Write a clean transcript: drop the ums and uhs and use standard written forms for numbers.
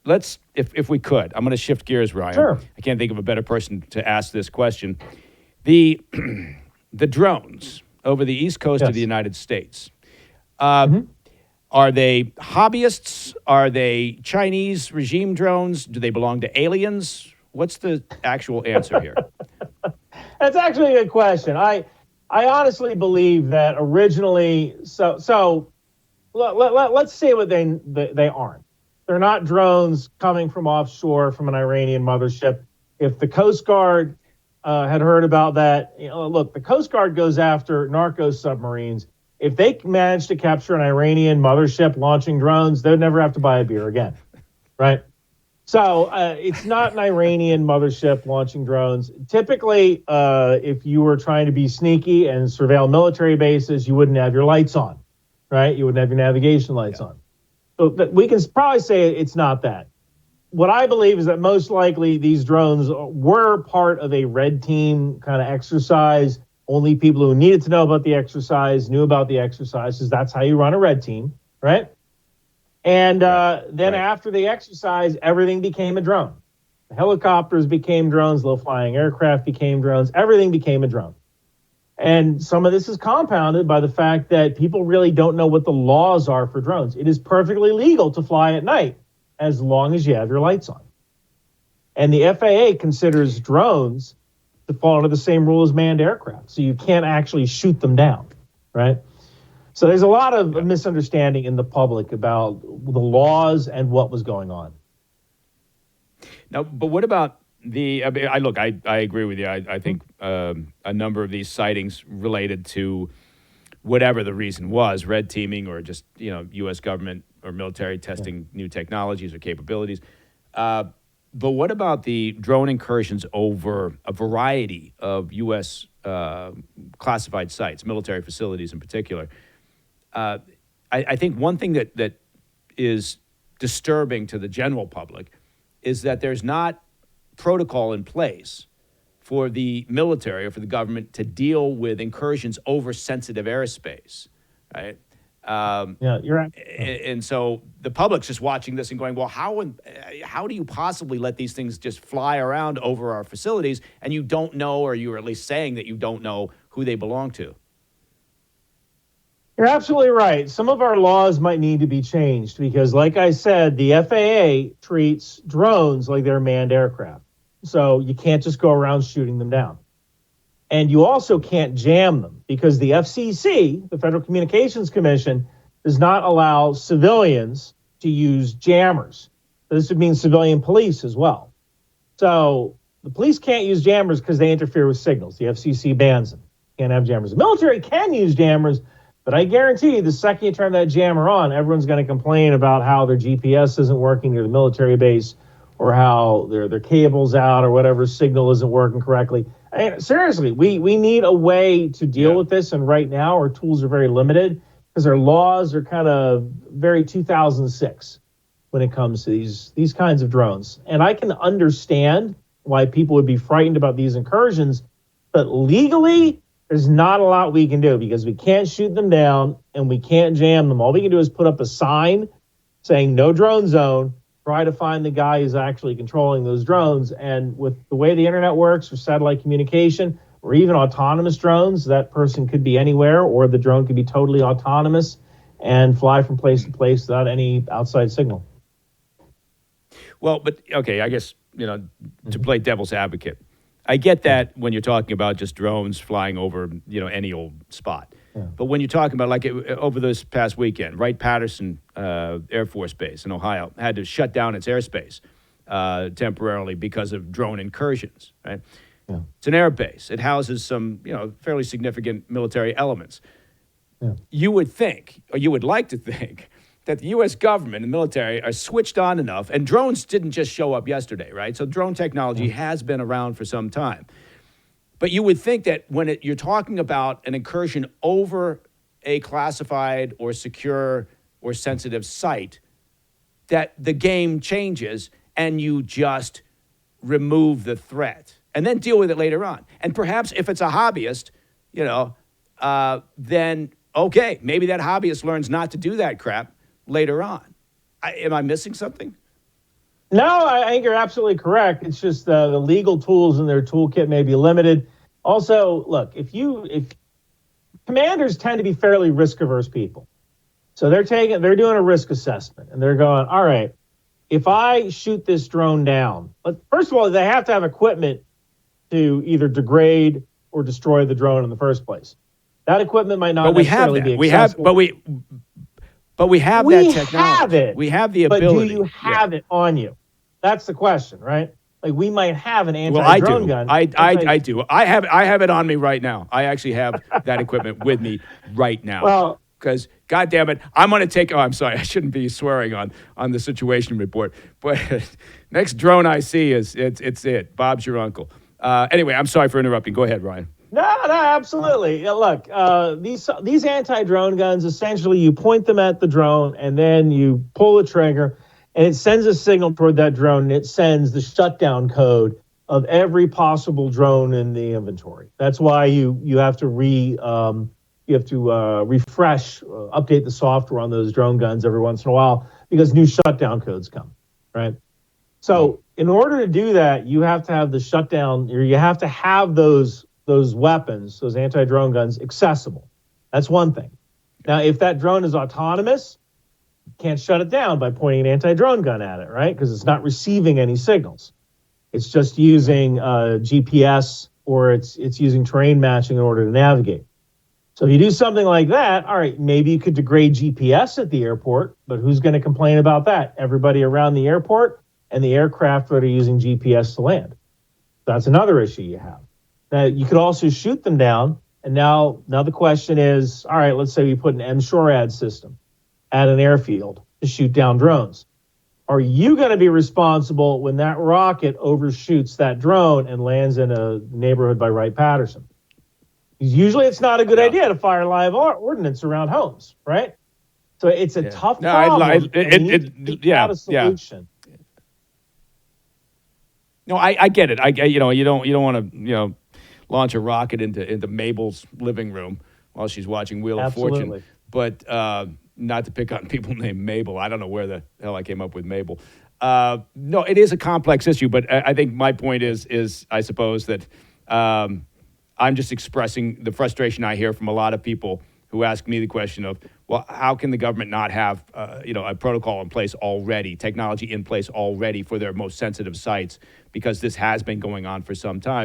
let's, if we could, I'm going to shift gears, Ryan. Sure. I can't think of a better person to ask this question. The the drones over the east coast of the Yes. United States, are they hobbyists? Are they Chinese regime drones? Do they belong to aliens? What's the actual answer here? That's actually a good question. I honestly believe that originally, let's say what they aren't. They're not drones coming from offshore from an Iranian mothership. If the Coast Guard had heard about that, look, the Coast Guard goes after narco submarines. If they manage to capture an Iranian mothership launching drones, they'd never have to buy a beer again, right? So it's not an Iranian mothership launching drones. Typically, if you were trying to be sneaky and surveil military bases, you wouldn't have your lights on, right? You wouldn't have your navigation lights on. So we can probably say it's not that. What I believe is that most likely these drones were part of a red team kind of exercise. Only people who needed to know about the exercise knew about the exercise, because that's how you run a red team, right? And then after the exercise, everything became a drone. The helicopters became drones, low-flying aircraft became drones, everything became a drone. And some of this is compounded by the fact that people really don't know what the laws are for drones. It is perfectly legal to fly at night as long as you have your lights on. And the FAA considers drones to fall under the same rule as manned aircraft. So you can't actually shoot them down, right? So there's a lot of misunderstanding in the public about the laws and what was going on. Now, but what about I agree with you. I think a number of these sightings related to whatever the reason was, red teaming or just, U.S. government or military testing new technologies or capabilities. But what about the drone incursions over a variety of U.S. Classified sites, military facilities in particular? I think one thing that is disturbing to the general public is that there's not protocol in place for the military or for the government to deal with incursions over sensitive airspace, right? You're right. And so the public's just watching this and going, well, how do you possibly let these things just fly around over our facilities and you don't know, or you're at least saying that you don't know who they belong to? You're absolutely right. Some of our laws might need to be changed because, like I said, the FAA treats drones like they're manned aircraft. So you can't just go around shooting them down. And you also can't jam them because the FCC, the Federal Communications Commission, does not allow civilians to use jammers. This would mean civilian police as well. So the police can't use jammers because they interfere with signals. The FCC bans them. Can't have jammers. The military can use jammers, but I guarantee you the second you turn that jammer on, everyone's going to complain about how their GPS isn't working near the military base or how their cable's out or whatever signal isn't working correctly. Seriously, we need a way to deal with this, and right now our tools are very limited because our laws are kind of very 2006 when it comes to these kinds of drones. And I can understand why people would be frightened about these incursions, but legally, there's not a lot we can do because we can't shoot them down and we can't jam them. All we can do is put up a sign saying no drone zone, try to find the guy who's actually controlling those drones. And with the way the internet works or satellite communication or even autonomous drones, that person could be anywhere or the drone could be totally autonomous and fly from place to place without any outside signal. Well, but okay, I guess, to play devil's advocate, I get that when you're talking about just drones flying over, any old spot. Yeah. But when you're talking about, like over this past weekend, Wright-Patterson Air Force Base in Ohio had to shut down its airspace temporarily because of drone incursions, right? Yeah. It's an air base. It houses some, fairly significant military elements. Yeah. You would think, or you would like to think, that the U.S. government and military are switched on enough, and drones didn't just show up yesterday, right? So drone technology has been around for some time. But you would think that when you're talking about an incursion over a classified or secure or sensitive site, that the game changes and you just remove the threat and then deal with it later on. And perhaps if it's a hobbyist, then, okay, maybe that hobbyist learns not to do that crap later on. Am I missing something? No, I think you're absolutely correct. It's just the legal tools in their toolkit may be limited. Also, look, if commanders tend to be fairly risk averse people, so they're doing a risk assessment and they're going, all right, if I shoot this drone down, but first of all, they have to have equipment to either degrade or destroy the drone in the first place. That equipment might not necessarily be accessible. But we have that technology. Have it. We have the but ability. Do you have it on you? That's the question, right? Like we might have an Well, I anti-drone do. gun. I do. I have it on me right now. I actually have that equipment with me right now. Well, because God damn it, I'm going to take. Oh, I'm sorry. I shouldn't be swearing on the situation report. But next drone I see it's it. Bob's your uncle. Anyway, I'm sorry for interrupting. Go ahead, Ryan. No, absolutely. Yeah, look, these anti-drone guns, essentially you point them at the drone and then you pull the trigger and it sends a signal toward that drone and it sends the shutdown code of every possible drone in the inventory. That's why you have to refresh, update the software on those drone guns every once in a while because new shutdown codes come, right? So in order to do that, you have to have the shutdown, or you have to have those weapons, those anti-drone guns, accessible. That's one thing. Now, if that drone is autonomous, you can't shut it down by pointing an anti-drone gun at it, right? Because it's not receiving any signals. It's just using GPS or it's using terrain matching in order to navigate. So if you do something like that, all right, maybe you could degrade GPS at the airport, but who's going to complain about that? Everybody around the airport and the aircraft that are using GPS to land. That's another issue you have. Now, you could also shoot them down, and now the question is, all right, let's say we put an MSHORAD system at an airfield to shoot down drones. Are you going to be responsible when that rocket overshoots that drone and lands in a neighborhood by Wright-Patterson? Usually it's not a good idea to fire live ordnance around homes, right? So it's a tough problem. A solution. No, I get it. You don't want to launch a rocket into Mabel's living room while she's watching Wheel of Fortune. But not to pick on people named Mabel. I don't know where the hell I came up with Mabel. No, it is a complex issue, but I think my point is I suppose that I'm just expressing the frustration I hear from a lot of people who ask me the question of, well, how can the government not have a protocol in place already, technology in place already for their most sensitive sites, because this has been going on for some time.